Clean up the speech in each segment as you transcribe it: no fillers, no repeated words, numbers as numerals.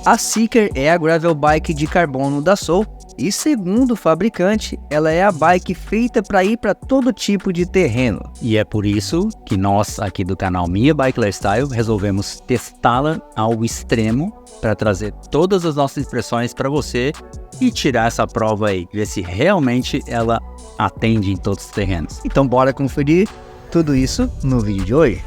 A Seeker é a gravel bike de carbono da Soul e, segundo o fabricante, ela é a bike feita para ir para todo tipo de terreno. E é por isso que nós aqui do canal Minha Bike Lifestyle resolvemos testá-la ao extremo para trazer todas as nossas impressões para você e tirar essa prova aí, ver se realmente ela atende em todos os terrenos. Então bora conferir tudo isso no vídeo de hoje.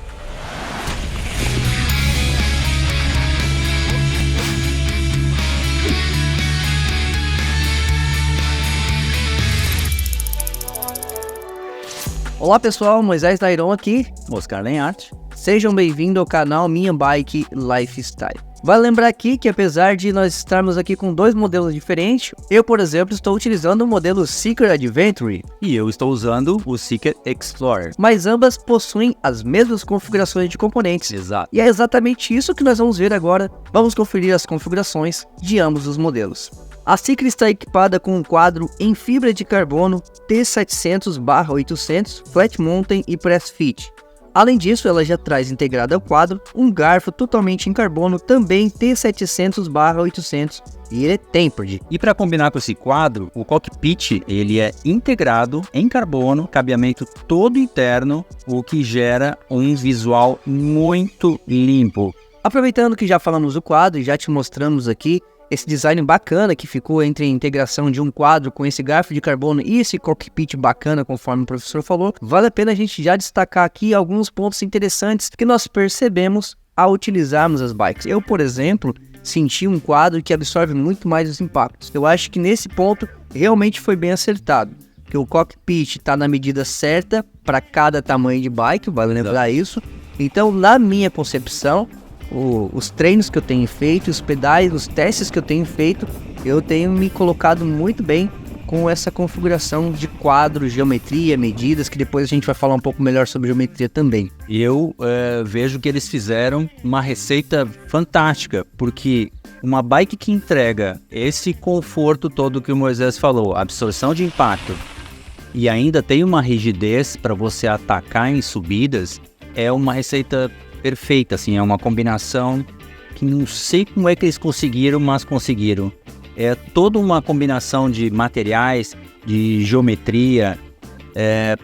Olá pessoal, Moisés Dairon aqui, Oscar Lenhart. Sejam bem-vindos ao canal Minha Bike Lifestyle. Vale lembrar aqui que apesar de nós estarmos aqui com dois modelos diferentes, eu, por exemplo, estou utilizando o modelo Seeker Adventure E eu estou usando o Seeker Explorer. mas ambas possuem as mesmas configurações de componentes. Exato. E é exatamente isso que nós vamos ver agora. Vamos conferir as configurações de ambos os modelos. A Seeker está equipada com um quadro em fibra de carbono T700/800, Flat Mountain e Press Fit. Além disso, ela já traz integrado ao quadro um garfo totalmente em carbono, também T700/800, e ele é tempered. E para combinar com esse quadro, o cockpit ele é integrado em carbono, cabeamento todo interno, o que gera um visual muito limpo. Aproveitando que já falamos do quadro e já te mostramos aqui esse design bacana que ficou entre a integração de um quadro com esse garfo de carbono e esse cockpit bacana, conforme o professor falou, vale a pena a gente já destacar aqui alguns pontos interessantes que nós percebemos ao utilizarmos as bikes. Eu, por exemplo, senti um quadro que absorve muito mais os impactos. Eu acho que nesse ponto realmente foi bem acertado, que o cockpit está na medida certa para cada tamanho de bike, vale lembrar isso. Então, na minha concepção, os treinos que eu tenho feito, os pedais, os testes que eu tenho feito, eu tenho me colocado muito bem com essa configuração de quadro, geometria, medidas, que depois a gente vai falar um pouco melhor sobre geometria também. E eu vejo que eles fizeram uma receita fantástica, porque uma bike que entrega esse conforto todo que o Moisés falou, absorção de impacto, e ainda tem uma rigidez para você atacar em subidas, é uma receita perfeita, assim, é uma combinação que não sei como é que eles conseguiram, mas conseguiram. É toda uma combinação de materiais, de geometria,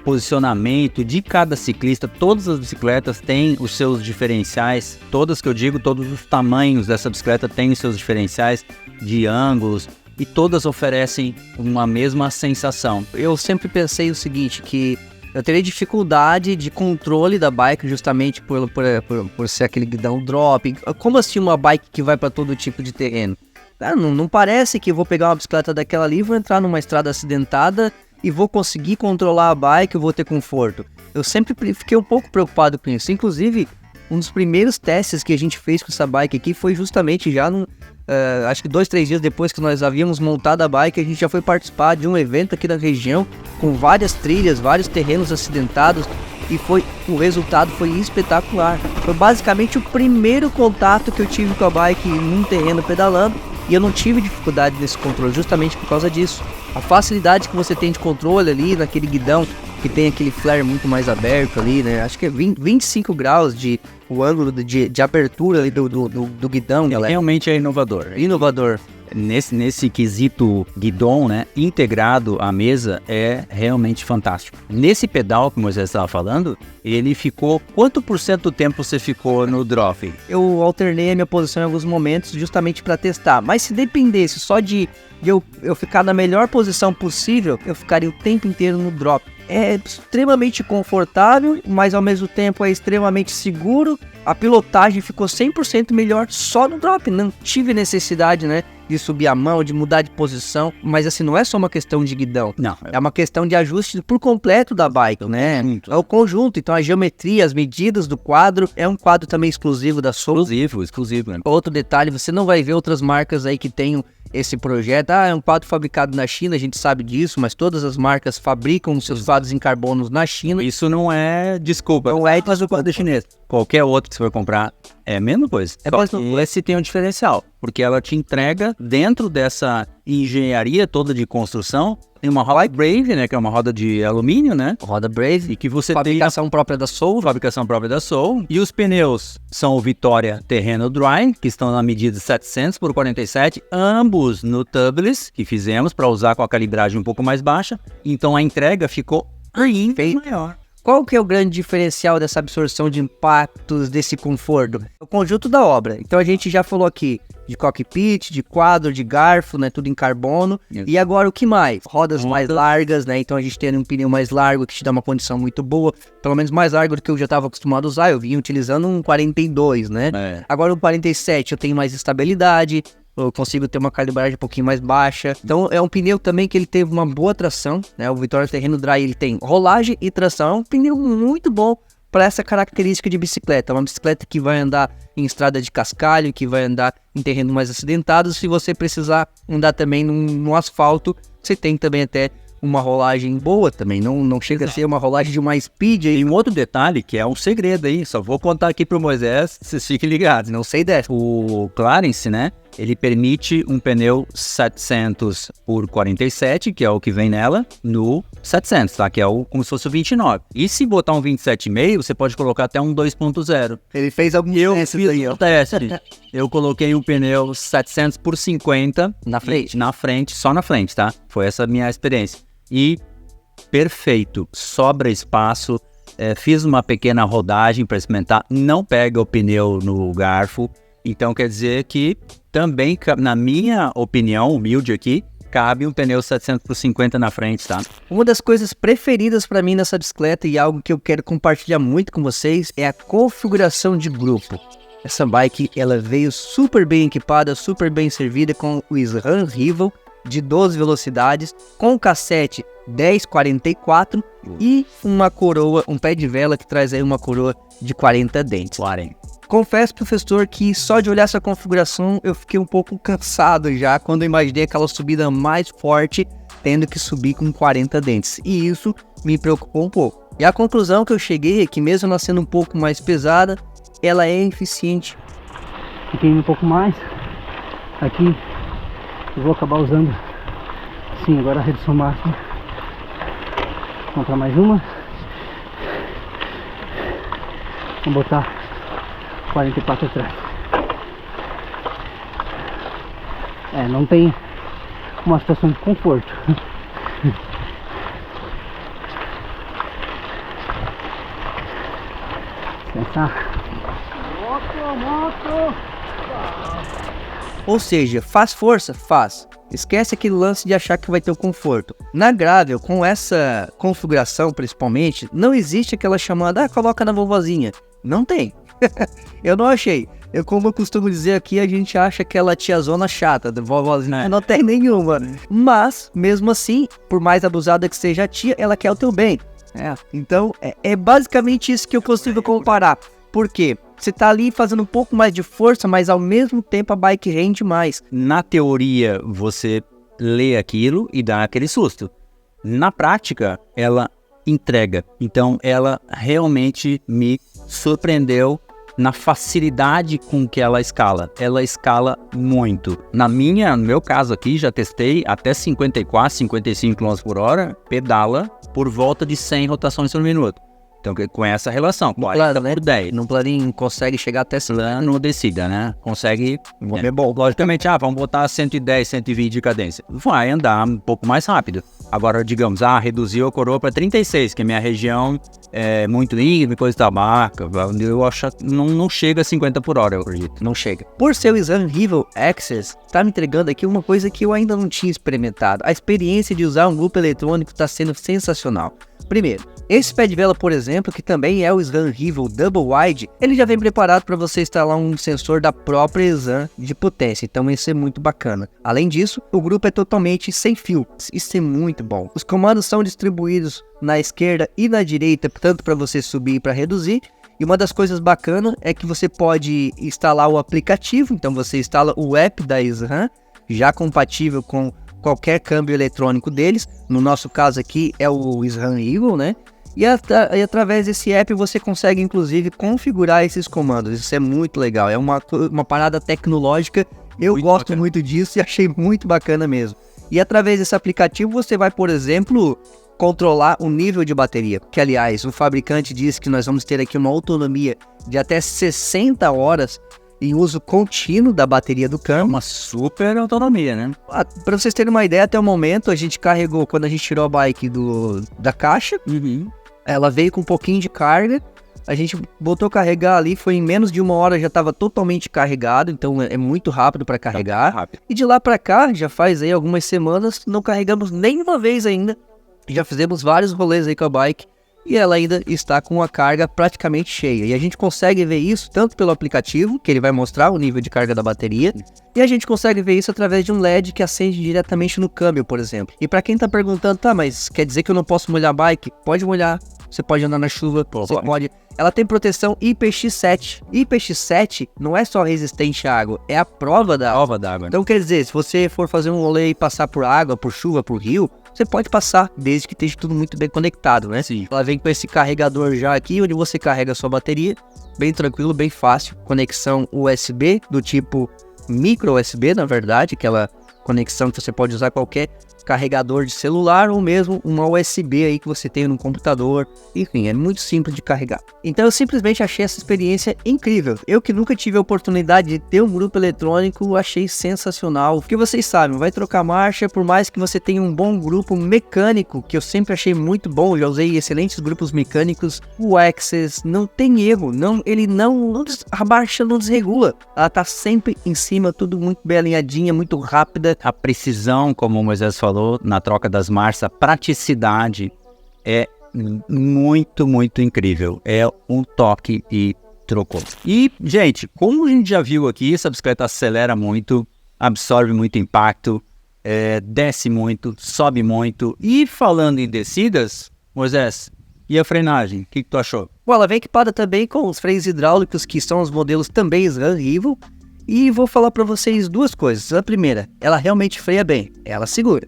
posicionamento de cada ciclista. Todas as bicicletas têm os seus diferenciais, todas que eu digo, todos os tamanhos dessa bicicleta têm os seus diferenciais de ângulos e todas oferecem uma mesma sensação. Eu sempre pensei o seguinte, que eu teria dificuldade de controle da bike justamente por ser aquele guidão drop. Como assim uma bike que vai para todo tipo de terreno? Cara, não parece que eu vou pegar uma bicicleta daquela ali, vou entrar numa estrada acidentada e vou conseguir controlar a bike, eu vou ter conforto. Eu sempre fiquei um pouco preocupado com isso. Inclusive, um dos primeiros testes que a gente fez com essa bike aqui foi justamente já acho que 2-3 dias depois que nós havíamos montado a bike, a gente já foi participar de um evento aqui na região com várias trilhas, vários terrenos acidentados, e o resultado foi espetacular. Foi basicamente o primeiro contato que eu tive com a bike num terreno pedalando, e eu não tive dificuldade nesse controle justamente por causa disso. A facilidade que você tem de controle ali naquele guidão que tem aquele flare muito mais aberto ali, né? Acho que é 25 graus o ângulo de abertura ali do guidão. Ela realmente é inovador. Nesse quesito guidon, né, integrado à mesa, é realmente fantástico. Nesse pedal que o Moisés estava falando, ele ficou... Quanto por cento do tempo você ficou no drop? Eu alternei a minha posição em alguns momentos justamente para testar, mas se dependesse só de eu ficar na melhor posição possível, eu ficaria o tempo inteiro no drop. É extremamente confortável, mas ao mesmo tempo é extremamente seguro. A pilotagem ficou 100% melhor só no drop. Não tive necessidade, né, de subir a mão, de mudar de posição. Mas assim, não é só uma questão de guidão. Não. É uma questão de ajuste por completo da bike, né? É o conjunto. Então a geometria, as medidas do quadro, é um quadro também exclusivo da Soul. Exclusivo, né? Outro detalhe, você não vai ver outras marcas aí que tenham esse projeto. É um quadro fabricado na China, a gente sabe disso, mas todas as marcas fabricam os seus quadros em carbono na China. Isso não é desculpa. Não é mas o quadro é chinês. Qualquer outro que você for comprar É a mesma coisa. É Só mais que esse tem um diferencial, porque ela te entrega, dentro dessa engenharia toda de construção, tem uma roda Brave, né, que é uma roda de alumínio, né? Roda Brave. E que você tem Fabricação própria da Soul. fabricação própria da Soul. E os pneus são o Vittoria Terreno Dry, que estão na medida 700 por 47, ambos no tubeless, que fizemos para usar com a calibragem um pouco mais baixa. Então a entrega ficou ainda maior. Qual que é o grande diferencial dessa absorção de impactos, desse conforto? O conjunto da obra. Então a gente já falou aqui de cockpit, de quadro, de garfo, né? Tudo em carbono. Isso. E agora o que mais? Rodas mais largas, né? Então a gente tem um pneu mais largo que te dá uma condição muito boa. Pelo menos mais largo do que eu já estava acostumado a usar. Eu vim utilizando um 42, né? É. Agora o 47 eu tenho mais estabilidade. Eu consigo ter uma calibragem um pouquinho mais baixa. Então é um pneu também que ele teve uma boa tração, né? O Vittoria Terreno Dry, ele tem rolagem e tração. É um pneu muito bom para essa característica de bicicleta. É uma bicicleta que vai andar em estrada de cascalho, que vai andar em terreno mais acidentado. Se você precisar andar também no asfalto, você tem também até uma rolagem boa também. Não chega a ser uma rolagem de uma Speed. E um outro detalhe que é um segredo aí, só vou contar aqui pro Moisés, vocês fiquem ligados. Não sei dessa. O Clarence, né, ele permite um pneu 700 por 47, que é o que vem nela, no 700, tá? Que é como se fosse o 29. E se botar um 27,5, você pode colocar até um 2.0. Ele fez algum teste aí, ó. Teste. Eu coloquei um pneu 700 por 50 Na frente? Na frente, só na frente, tá? Foi essa a minha experiência. E perfeito, sobra espaço. Fiz uma pequena rodagem para experimentar, não pega o pneu no garfo. Então quer dizer que também, na minha opinião, humilde aqui, cabe um pneu 700 por 50 na frente, tá? Uma das coisas preferidas para mim nessa bicicleta e algo que eu quero compartilhar muito com vocês é a configuração de grupo. Essa bike, ela veio super bem equipada, super bem servida com o SRAM Rival de 12 velocidades, com cassete 1044 e uma coroa, um pé de vela que traz aí uma coroa de 40 dentes. Confesso, professor, que só de olhar essa configuração eu fiquei um pouco cansado já quando eu imaginei aquela subida mais forte, tendo que subir com 40 dentes. E isso me preocupou um pouco. E a conclusão que eu cheguei é que mesmo ela sendo um pouco mais pesada, ela é eficiente. Fiquei um pouco mais. Aqui eu vou acabar usando, sim, agora a redução máxima. Vou comprar mais uma. Vou botar 44 atrás. Não tem uma situação de conforto. Pensar. Ou seja, faz força? Faz. Esquece aquele lance de achar que vai ter o conforto. Na Gravel, com essa configuração principalmente, não existe aquela chamada, coloca na vovozinha. Não tem. Eu não achei. Como eu costumo dizer aqui, a gente acha aquela tiazona chata da vovozinha. Não tem nenhuma. Mas, mesmo assim, por mais abusada que seja a tia, ela quer o teu bem. Então, é basicamente isso que eu consigo comparar. Por quê? Você tá ali fazendo um pouco mais de força, mas ao mesmo tempo a bike rende mais. Na teoria, você lê aquilo e dá aquele susto. Na prática, ela entrega. Então, ela realmente me surpreendeu na facilidade com que ela escala. Ela escala muito. No meu caso aqui, já testei até 54, 55 km por hora, pedala por volta de 100 rotações por minuto. Então, com essa relação, 40 por 10. No planinho consegue chegar até 100. No descida, né? Consegue. É bom. Logicamente, vamos botar 110, 120 de cadência. Vai andar um pouco mais rápido. Agora, digamos, reduziu a coroa para 36, que a minha região é muito íngreme, coisa da marca. Eu acho que não chega a 50 por hora, eu acredito. Não chega. Por ser o SRAM Rival Access, tá me entregando aqui uma coisa que eu ainda não tinha experimentado. A experiência de usar um grupo eletrônico está sendo sensacional. Primeiro, esse pé de vela, por exemplo, que também é o SRAM Rival Double Wide, ele já vem preparado para você instalar um sensor da própria SRAM de potência, então isso é muito bacana. Além disso, o grupo é totalmente sem fio, isso é muito bom. Os comandos são distribuídos na esquerda e na direita, tanto para você subir e para reduzir. E uma das coisas bacanas é que você pode instalar o aplicativo, então você instala o app da SRAM, já compatível com qualquer câmbio eletrônico deles. No nosso caso aqui é o SRAM Eagle, né? E através desse app você consegue, inclusive, configurar esses comandos. Isso é muito legal. É uma parada tecnológica. Eu Muito gosto bacana. muito disso e achei muito bacana mesmo. E através desse aplicativo você vai, por exemplo, controlar o nível de bateria. Que, aliás, o fabricante diz que nós vamos ter aqui uma autonomia de até 60 horas em uso contínuo da bateria do câmbio. Uma super autonomia, né? Para vocês terem uma ideia, até o momento a gente carregou, quando a gente tirou a bike da caixa, ela veio com um pouquinho de carga, a gente botou carregar ali, foi em menos de 1 hora, já estava totalmente carregado, então é muito rápido para carregar. Rápido. E de lá para cá, já faz aí algumas semanas, não carregamos nenhuma vez ainda, já fizemos vários rolês aí com a bike, e ela ainda está com a carga praticamente cheia. E a gente consegue ver isso tanto pelo aplicativo, que ele vai mostrar o nível de carga da bateria, e a gente consegue ver isso através de um LED que acende diretamente no câmbio, por exemplo. E para quem tá perguntando, tá, mas quer dizer que eu não posso molhar a bike? Pode molhar, você pode andar na chuva, você pode. Ela tem proteção IPX7. IPX7 não é só resistente à água, é a prova da água. Então quer dizer, se você for fazer um rolê e passar por água, por chuva, por rio, você pode passar, desde que esteja tudo muito bem conectado, né? Sim. Ela vem com esse carregador já aqui, onde você carrega a sua bateria, bem tranquilo, bem fácil. Conexão USB, do tipo micro USB, na verdade, aquela conexão que você pode usar qualquer carregador de celular ou mesmo uma USB aí que você tem no computador. Enfim, é muito simples de carregar. Então eu simplesmente achei essa experiência incrível. Eu que nunca tive a oportunidade de ter um grupo eletrônico, achei sensacional. Porque vocês sabem, vai trocar marcha, por mais que você tenha um bom grupo mecânico, que eu sempre achei muito bom, já usei excelentes grupos mecânicos, o Access não tem erro, a marcha não desregula. Ela tá sempre em cima, tudo muito bem alinhadinha, muito rápida. A precisão, como o Moisés falou, na troca das marchas, a praticidade é muito, muito incrível. É um toque e trocou. E, gente, como a gente já viu aqui, essa bicicleta acelera muito, absorve muito impacto, desce muito, sobe muito. E falando em descidas, Moisés, e a frenagem? O que tu achou? Bom, ela vem equipada também com os freios hidráulicos, que são os modelos também SRAM Evo. E vou falar para vocês duas coisas. A primeira, ela realmente freia bem, ela segura.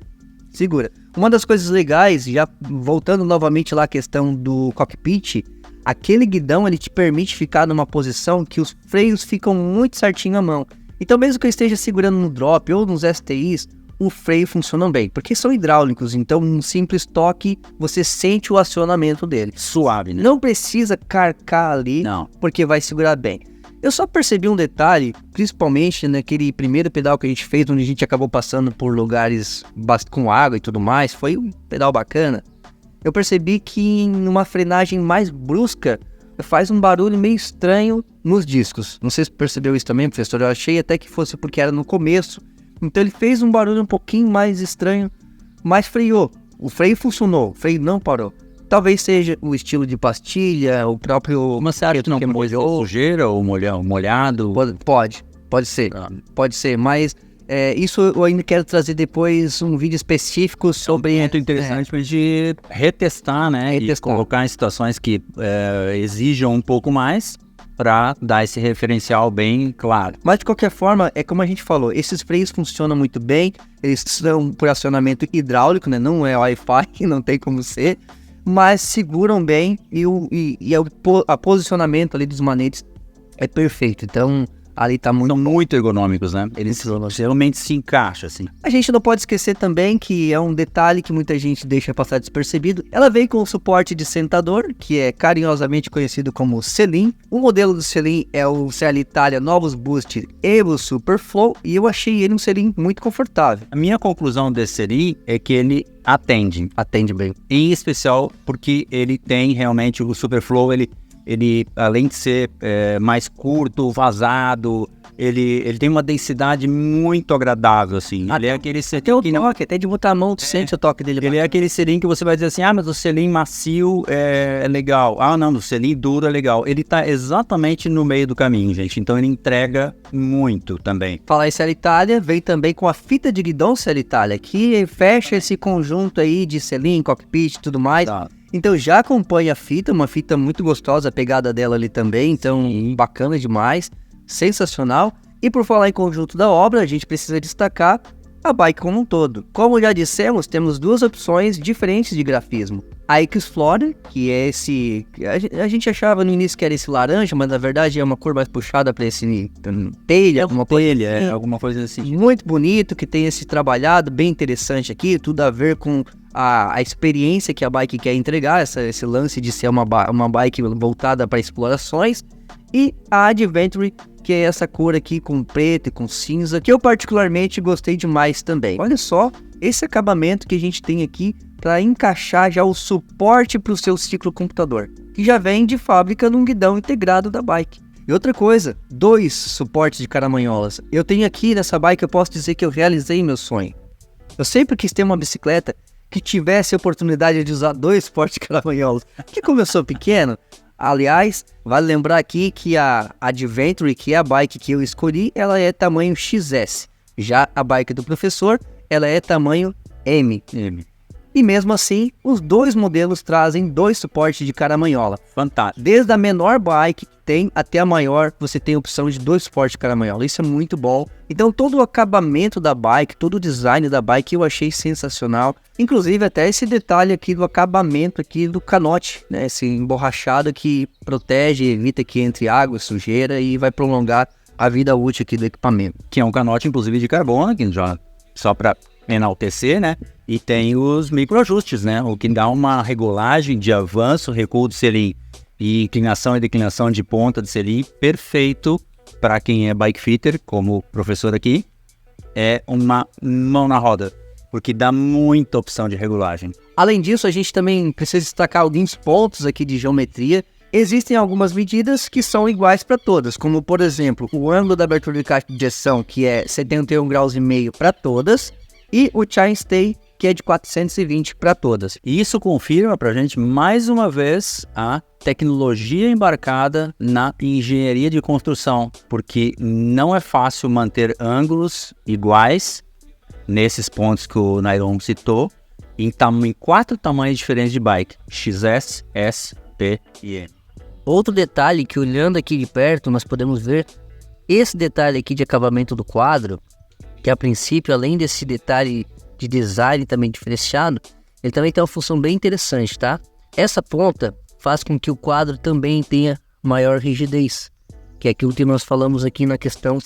Uma das coisas legais, já voltando novamente lá à questão do cockpit, aquele guidão ele te permite ficar numa posição que os freios ficam muito certinho à mão. Então mesmo que eu esteja segurando no drop ou nos STIs, o freio funciona bem, porque são hidráulicos, então um simples toque você sente o acionamento dele. Suave, né? Não precisa carcar ali, Não. porque vai segurar bem. Eu só percebi um detalhe, principalmente naquele primeiro pedal que a gente fez, onde a gente acabou passando por lugares com água e tudo mais, foi um pedal bacana. Eu percebi que numa frenagem mais brusca, faz um barulho meio estranho nos discos. Não sei se percebeu isso também, professor, eu achei até que fosse porque era no começo. Então ele fez um barulho um pouquinho mais estranho, mas freou. O freio funcionou, o freio não parou. Talvez seja o estilo de pastilha, o próprio... Mas você acha que não pode ser sujeira ou molhado? Pode ser, mas isso eu ainda quero trazer depois um vídeo específico sobre... Muito interessante pra gente retestar, né? E colocar em situações que exijam um pouco mais para dar esse referencial bem claro. Mas de qualquer forma, é como a gente falou, esses freios funcionam muito bem, eles são por acionamento hidráulico, né? Não é Wi-Fi, não tem como ser, mas seguram bem e o posicionamento ali dos manetes é perfeito. Então ali tá muito... São muito ergonômicos, né? Eles geralmente se encaixam, assim. A gente não pode esquecer também que é um detalhe que muita gente deixa passar despercebido. Ela veio com o suporte de sentador, que é carinhosamente conhecido como Selim. O modelo do Selim é o CL Italia Novus Boost Evo Superflow e eu achei ele um Selim muito confortável. A minha conclusão desse Selim é que ele atende bem. Em especial porque ele tem realmente o Superflow, ele além de ser mais curto, vazado, ele tem uma densidade muito agradável, assim. Ele é aquele selim que não... Até de botar a mão, tu sente o toque dele. Ele é aquele selim que você vai dizer assim, mas o selim macio é legal. Não, o selim duro é legal. Ele tá exatamente no meio do caminho, gente. Então ele entrega muito também. Falar em CL Italia, vem também com a fita de guidão CL Italia, que fecha esse conjunto aí de selim, cockpit e tudo mais. Tá. Então já acompanha a fita, uma fita muito gostosa, a pegada dela ali também, então bacana demais, sensacional. E por falar em conjunto da obra, a gente precisa destacar a bike como um todo. Como já dissemos, temos duas opções diferentes de grafismo. A X-Explorer, que é esse... A gente achava no início que era esse laranja, mas na verdade é uma cor mais puxada para esse telha. Alguma coisa assim. Muito bonito, que tem esse trabalhado bem interessante aqui, tudo a ver com a experiência que a bike quer entregar, esse lance de ser uma bike voltada para explorações. E a Adventure, que é essa cor aqui com preto e com cinza, que eu particularmente gostei demais também. Olha só esse acabamento que a gente tem aqui para encaixar já o suporte para o seu ciclocomputador, que já vem de fábrica num guidão integrado da bike. E outra coisa, 2 suportes de caramanholas. Eu tenho aqui nessa bike, eu posso dizer que eu realizei meu sonho. Eu sempre quis ter uma bicicleta que tivesse a oportunidade de usar 2 suportes de caramanholas, que como eu sou pequeno. Aliás, vale lembrar aqui que a Adventure, que é a bike que eu escolhi, ela é tamanho XS. Já a bike do professor, ela é tamanho M. E mesmo assim, os 2 modelos trazem 2 suportes de caramanhola. Fantástico. Desde a menor bike que tem até a maior, você tem a opção de 2 suportes de caramanhola. Isso é muito bom. Então todo o acabamento da bike, todo o design da bike eu achei sensacional. Inclusive até esse detalhe aqui do acabamento aqui do canote, né? Esse emborrachado que protege, evita que entre água e sujeira e vai prolongar a vida útil aqui do equipamento. Que é um canote inclusive de carbono, que já só para enaltecer, né? E tem os microajustes, né? O que dá uma regulagem de avanço, recuo do selim e inclinação e declinação de ponta do selim perfeito para quem é bike fitter, como o professor aqui. É uma mão na roda, porque dá muita opção de regulagem. Além disso, a gente também precisa destacar alguns pontos aqui de geometria. Existem algumas medidas que são iguais para todas, como por exemplo, o ângulo da abertura de caixa de injeção, que é 71,5 graus para todas, e o chainstay, que é de 420 para todas. E isso confirma para a gente, mais uma vez, a tecnologia embarcada na engenharia de construção, porque não é fácil manter ângulos iguais nesses pontos que o Nairon citou, em 4 tamanhos diferentes de bike, XS, S, P e M. Outro detalhe que olhando aqui de perto nós podemos ver, esse detalhe aqui de acabamento do quadro, que a princípio, além desse detalhe de design também diferenciado, ele também tem uma função bem interessante, tá? Essa ponta faz com que o quadro também tenha maior rigidez, que é aquilo que nós falamos aqui na questão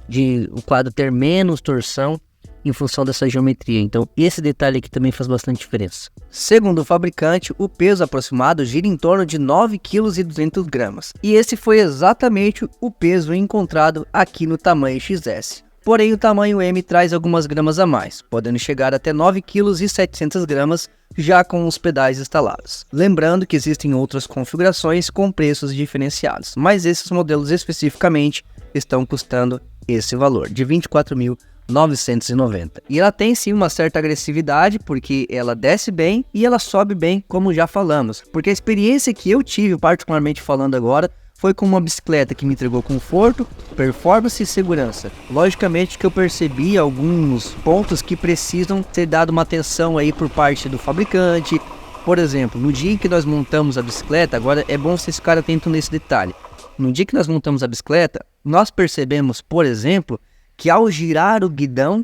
de o quadro ter menos torção em função dessa geometria. Então, esse detalhe aqui também faz bastante diferença. Segundo o fabricante, o peso aproximado gira em torno de 9,2 kg. E esse foi exatamente o peso encontrado aqui no tamanho XS. Porém, o tamanho M traz algumas gramas a mais, podendo chegar até 9,7 kg já com os pedais instalados. Lembrando que existem outras configurações com preços diferenciados, mas esses modelos especificamente estão custando esse valor, de R$ 24.990. E ela tem sim uma certa agressividade, porque ela desce bem e ela sobe bem, como já falamos. Porque a experiência que eu tive, particularmente falando agora, foi com uma bicicleta que me entregou conforto, performance e segurança. Logicamente que eu percebi alguns pontos que precisam ser dado uma atenção aí por parte do fabricante. Por exemplo, no dia em que nós montamos a bicicleta, agora é bom vocês ficarem atentos nesse detalhe. No dia que nós montamos a bicicleta, nós percebemos, por exemplo, que ao girar o guidão,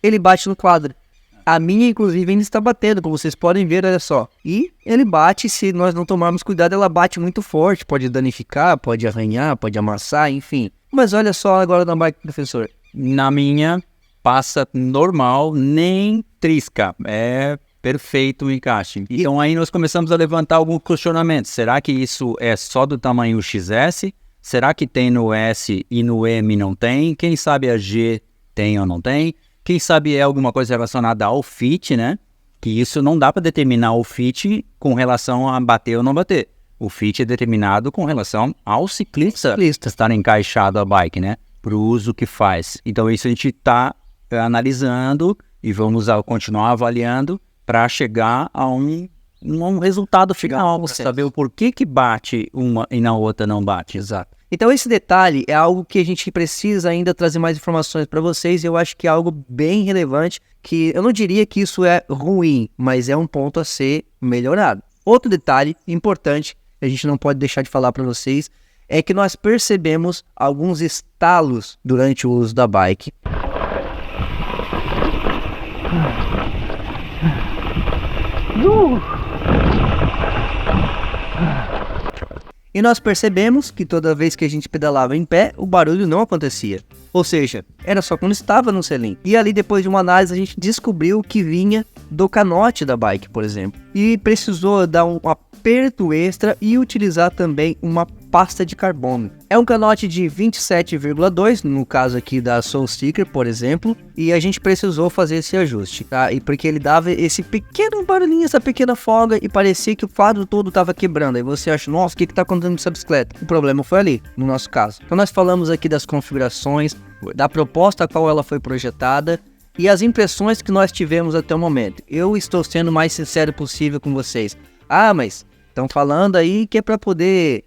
ele bate no quadro. A minha, inclusive, ainda está batendo, como vocês podem ver, olha só. E ele bate, se nós não tomarmos cuidado, ela bate muito forte. Pode danificar, pode arranhar, pode amassar, enfim. Mas olha só agora na bike do professor. Na minha, passa normal, nem trisca. É perfeito o encaixe. Então aí nós começamos a levantar alguns questionamentos. Será que isso é só do tamanho XS? Será que tem no S e no M não tem? Quem sabe a G tem ou não tem? Quem sabe é alguma coisa relacionada ao fit, né? Que isso não dá para determinar o fit com relação a bater ou não bater. O fit é determinado com relação ao ciclista estar encaixado a bike, né? Para o uso que faz. Então isso a gente está analisando e vamos continuar avaliando para chegar a um resultado final. Saber o porquê que bate uma e na outra não bate. Exato. Então esse detalhe é algo que a gente precisa ainda trazer mais informações para vocês, e eu acho que é algo bem relevante, que eu não diria que isso é ruim, mas é um ponto a ser melhorado. Outro detalhe importante, a gente não pode deixar de falar para vocês, é que nós percebemos alguns estalos durante o uso da bike. E nós percebemos que toda vez que a gente pedalava em pé, o barulho não acontecia. Ou seja, era só quando estava no selim. E ali, depois de uma análise, a gente descobriu que vinha do canote da bike, por exemplo. E precisou dar um aperto extra e utilizar também uma pasta de carbono. É um canote de 27,2, no caso aqui da Soul Seeker, por exemplo, e a gente precisou fazer esse ajuste, tá? E porque ele dava esse pequeno barulhinho, essa pequena folga, e parecia que o quadro todo estava quebrando. Aí você acha, nossa, o que está acontecendo com essa bicicleta? O problema foi ali, no nosso caso. Então nós falamos aqui das configurações, da proposta a qual ela foi projetada, e as impressões que nós tivemos até o momento. Eu estou sendo o mais sincero possível com vocês. Ah, mas estão falando aí que é para poder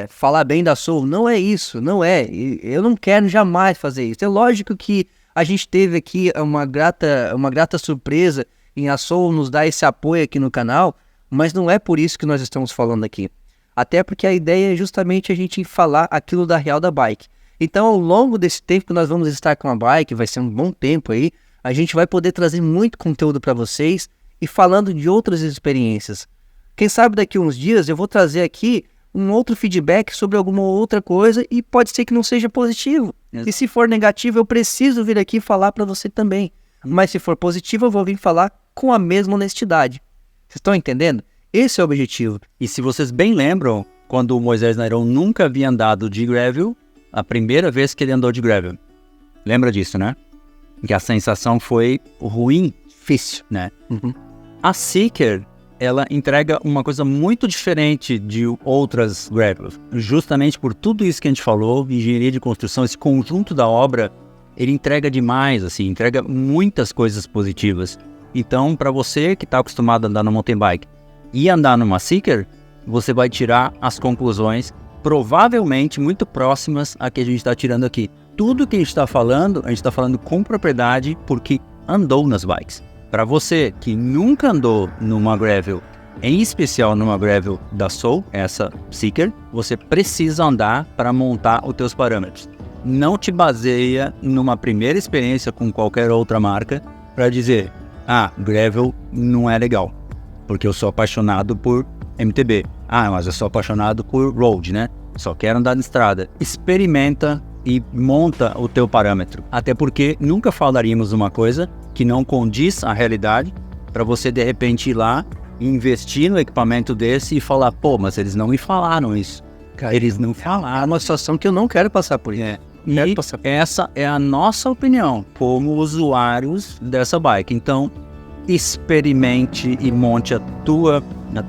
falar bem da Soul. Não é isso, não é. Eu não quero jamais fazer isso. É lógico que a gente teve aqui uma grata surpresa em a Soul nos dar esse apoio aqui no canal, mas não é por isso que nós estamos falando aqui. Até porque a ideia é justamente a gente falar aquilo da real da bike. Então, ao longo desse tempo que nós vamos estar com a bike, vai ser um bom tempo aí, a gente vai poder trazer muito conteúdo para vocês e falando de outras experiências. Quem sabe daqui a uns dias eu vou trazer aqui um outro feedback sobre alguma outra coisa e pode ser que não seja positivo. E se for negativo, eu preciso vir aqui falar para você também. Mas se for positivo, eu vou vir falar com a mesma honestidade. Vocês estão entendendo? Esse é o objetivo. E se vocês bem lembram, quando o Moisés Nairon nunca havia andado de gravel, a primeira vez que ele andou de gravel. Lembra disso, né? Que a sensação foi ruim, difícil, né? A Seeker, ela entrega uma coisa muito diferente de outras gravels. Justamente por tudo isso que a gente falou, engenharia de construção, esse conjunto da obra, ele entrega demais, assim, entrega muitas coisas positivas. Então, para você que está acostumado a andar no mountain bike e andar numa Seeker, você vai tirar as conclusões provavelmente muito próximas a que a gente está tirando aqui. Tudo que a gente está falando com propriedade porque andou nas bikes. Para você que nunca andou numa gravel, em especial numa gravel da Soul, essa Seeker, você precisa andar para montar os teus parâmetros. Não te baseia numa primeira experiência com qualquer outra marca para dizer, gravel não é legal, porque eu sou apaixonado por MTB. Mas eu sou apaixonado por road, né? Só quero andar na estrada. Experimenta e monta o teu parâmetro. Até porque nunca falaríamos uma coisa que não condiz à realidade para você de repente ir lá, investir no equipamento desse e falar, mas eles não me falaram isso. Cara, eles não falaram. É uma situação que eu não quero passar por isso. E essa é a nossa opinião como usuários dessa bike. Então, experimente e monte a tua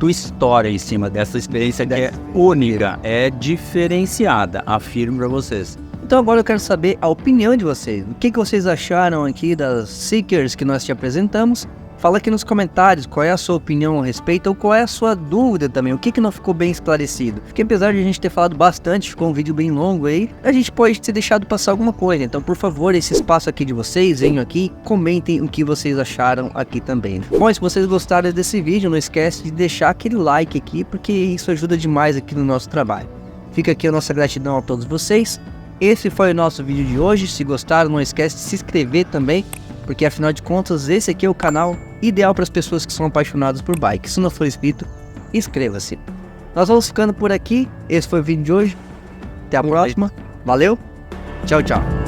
história em cima dessa experiência que é única, é diferenciada, afirmo para vocês. Então agora eu quero saber a opinião de vocês. O que vocês acharam aqui das Seekers que nós te apresentamos? Fala aqui nos comentários qual é a sua opinião a respeito ou qual é a sua dúvida também, o que não ficou bem esclarecido. Porque apesar de a gente ter falado bastante, ficou um vídeo bem longo aí, a gente pode ter deixado passar alguma coisa. Então por favor, esse espaço aqui de vocês, venham aqui, comentem o que vocês acharam aqui também. Bom, e se vocês gostaram desse vídeo, não esquece de deixar aquele like aqui, porque isso ajuda demais aqui no nosso trabalho. Fica aqui a nossa gratidão a todos vocês. Esse foi o nosso vídeo de hoje. Se gostaram, não esquece de se inscrever também, porque afinal de contas esse aqui é o canal ideal para as pessoas que são apaixonadas por bike. Se não for inscrito, inscreva-se. Nós vamos ficando por aqui. Esse foi o vídeo de hoje. Até a próxima. Valeu. Tchau, tchau.